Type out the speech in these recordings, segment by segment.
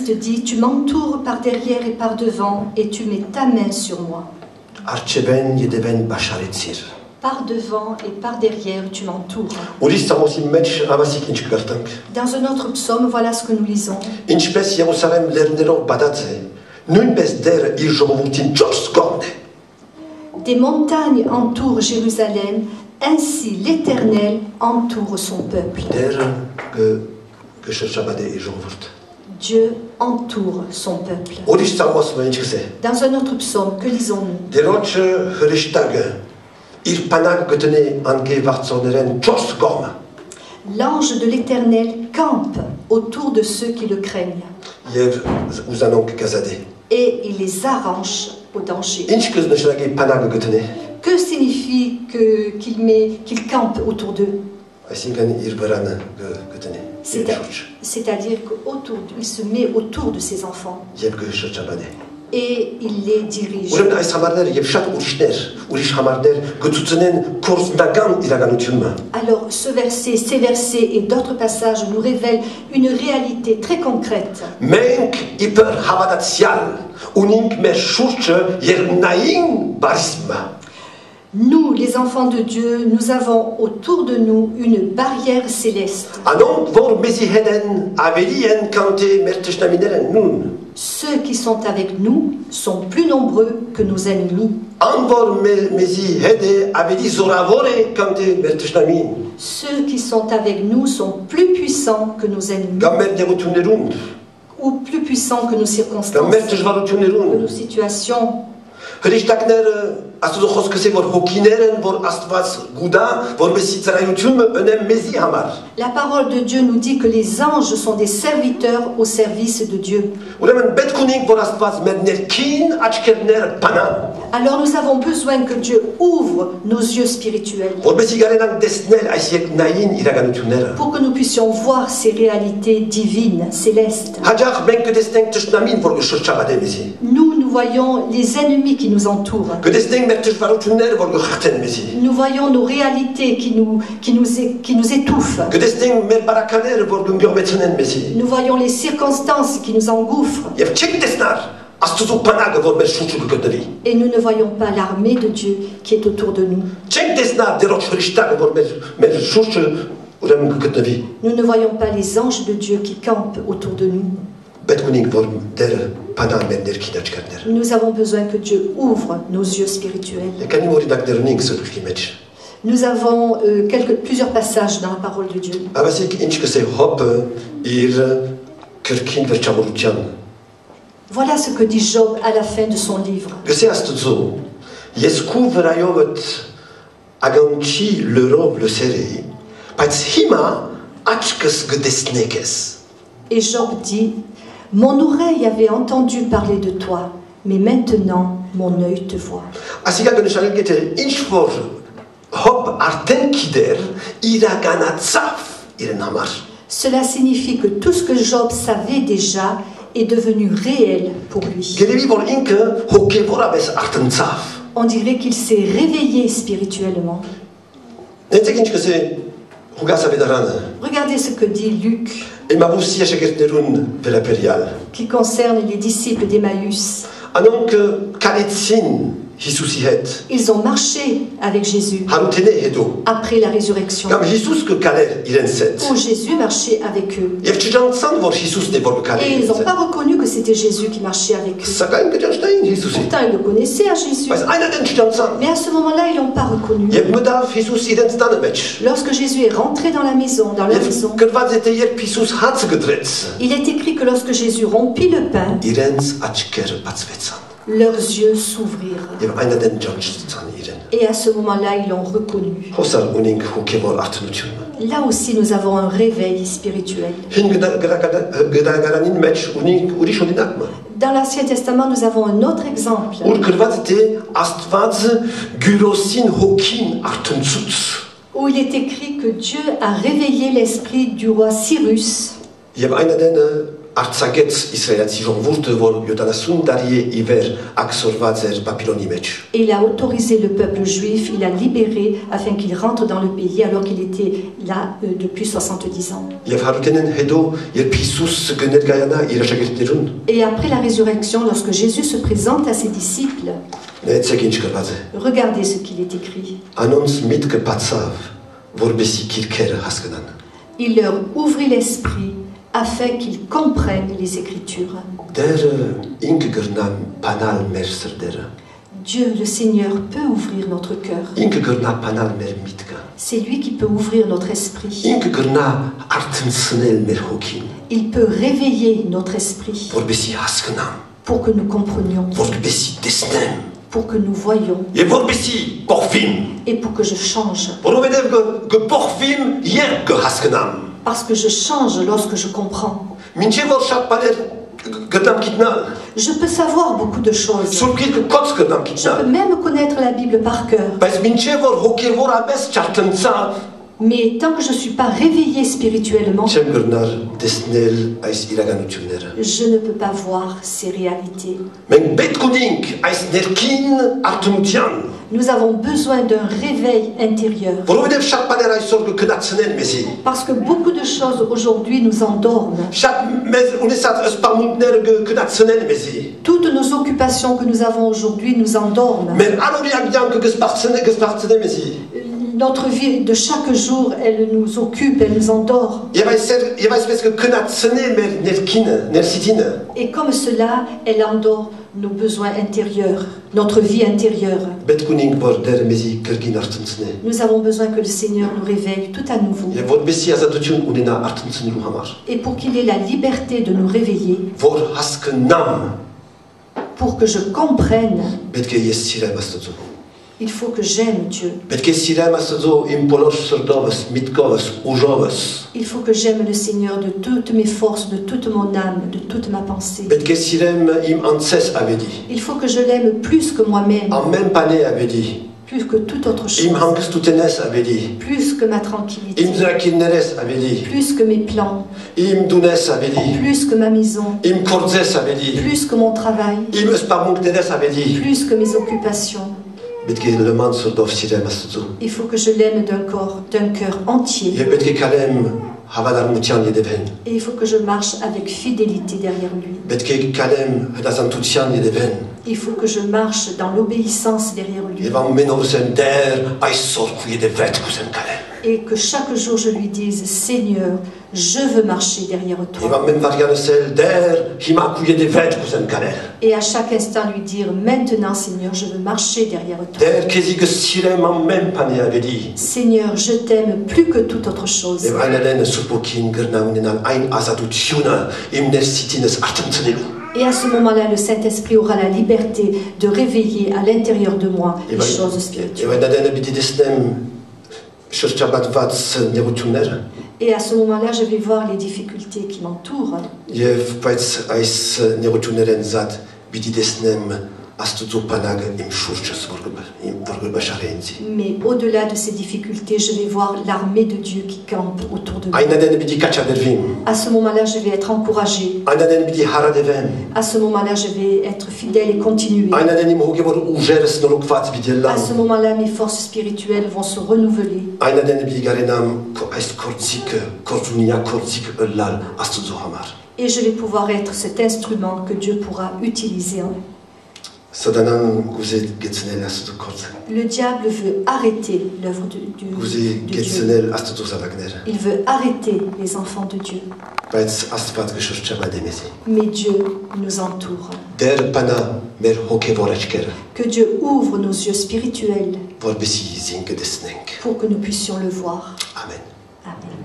psalmiste dit, tu m'entoures par derrière et par devant et tu mets ta main sur moi. Par devant et par derrière, tu m'entoures. Dans un autre psaume, voilà ce que nous lisons. Des montagnes entourent Jérusalem, ainsi l'Éternel entoure son peuple. Dieu entoure son peuple. Dans un autre psaume, que lisons-nous? L'ange de l'Éternel campe autour de ceux qui le craignent. Et il les arrange au danger. Que signifie qu'il campe autour d'eux? C'est-à-dire qu'il se met autour de ses enfants. Et il les dirige. Alors ces versets et d'autres passages nous révèlent une réalité très concrète. Nous, les enfants de Dieu, nous avons autour de nous une barrière céleste. Ceux qui sont avec nous sont plus nombreux que nos ennemis. Ceux qui sont avec nous sont plus puissants que nos ennemis. Ou plus puissants que nos circonstances, que nos situations. La parole de Dieu nous dit que les anges sont des serviteurs au service de Dieu. Alors nous avons besoin que Dieu ouvre nos yeux spirituels pour que nous puissions voir ces réalités divines, célestes. Nous voyons les ennemis qui nous entourent. Nous voyons nos réalités qui nous étouffent. Nous voyons les circonstances qui nous engouffrent. Et nous ne voyons pas l'armée de Dieu qui est autour de nous. Nous ne voyons pas les anges de Dieu qui campent autour de nous. Nous avons besoin que Dieu ouvre nos yeux spirituels. Nous avons plusieurs passages dans la parole de Dieu. Voilà ce que dit Job à la fin de son livre. Et Job dit, mon oreille avait entendu parler de toi, mais maintenant mon œil te voit. Cela signifie que tout ce que Job savait déjà est devenu réel pour lui. On dirait qu'il s'est réveillé spirituellement. Regardez ce que dit Luc, qui concerne les disciples d'Emmaüs. Ils ont marché avec Jésus après la résurrection. Où Jésus marchait avec eux. Et ils n'ont pas reconnu que c'était Jésus qui marchait avec eux. Pourtant, ils le connaissaient à Jésus. Mais à ce moment-là, ils ne l'ont pas reconnu. Lorsque Jésus est rentré dans la maison, il est écrit que lorsque Jésus rompit le pain, leurs yeux s'ouvrirent. Et à ce moment-là, ils l'ont reconnu. Là aussi, nous avons un réveil spirituel. Dans l'Ancien Testament, nous avons un autre exemple. Où il est écrit que Dieu a réveillé l'esprit du roi Cyrus. Et il a autorisé le peuple juif, il a libéré afin qu'il rentre dans le pays alors qu'il était là depuis 70 ans. Et après la résurrection, lorsque Jésus se présente à ses disciples, regardez ce qu'il est écrit. Il leur ouvrit l'esprit afin qu'ils comprennent les Écritures. Dieu, le Seigneur, peut ouvrir notre cœur. C'est lui qui peut ouvrir notre esprit. Il peut réveiller notre esprit pour que nous comprenions, pour que nous voyions et pour que je change. Parce que je change lorsque je comprends. Je peux savoir beaucoup de choses. Je peux même connaître la Bible par cœur. Mais tant que je ne suis pas réveillé spirituellement, je ne peux pas voir ces réalités. Nous avons besoin d'un réveil intérieur. Parce que beaucoup de choses aujourd'hui nous endorment. Toutes nos occupations que nous avons aujourd'hui nous endorment. Notre vie de chaque jour, elle nous occupe, elle nous endort. Et comme cela, elle endort nos besoins intérieurs, notre vie intérieure. Nous avons besoin que le Seigneur nous réveille tout à nouveau. Et pour qu'il ait la liberté de nous réveiller, pour que je comprenne, il faut que j'aime Dieu. Il faut que j'aime le Seigneur de toutes mes forces, de toute mon âme, de toute ma pensée. Il faut que je l'aime plus que moi-même. Plus que toute autre chose. Plus que ma tranquillité. Plus que mes plans. Plus que ma maison. Plus que mon travail. Plus que mes occupations. Il faut que je l'aime d'un cœur entier. Et il faut que je marche avec fidélité derrière lui. Il faut que je marche dans l'obéissance derrière lui. Et que chaque jour je lui dise, Seigneur, je veux marcher derrière toi. Et à chaque instant lui dire, maintenant Seigneur, je veux marcher derrière toi. Seigneur, je t'aime plus que toute autre chose. Et à ce moment-là, le Saint-Esprit aura la liberté de réveiller à l'intérieur de moi les choses spirituelles. Et à ce moment-là, je vais voir les difficultés qui m'entourent. Mais au-delà de ces difficultés, je vais voir l'armée de Dieu qui campe autour de moi. À ce moment-là, je vais être encouragé. À ce moment-là, je vais être fidèle et continuer. À ce moment-là, mes forces spirituelles vont se renouveler. Et je vais pouvoir être cet instrument que Dieu pourra utiliser. Le diable veut arrêter l'œuvre de Dieu. Il veut arrêter les enfants de Dieu. Mais Dieu nous entoure. Que Dieu ouvre nos yeux spirituels pour que nous puissions le voir. Amen. Amen.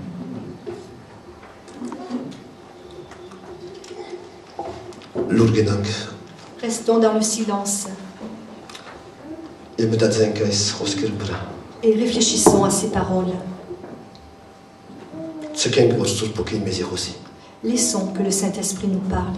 Restons dans le silence. Et réfléchissons à ces paroles. Laissons que le Saint-Esprit nous parle.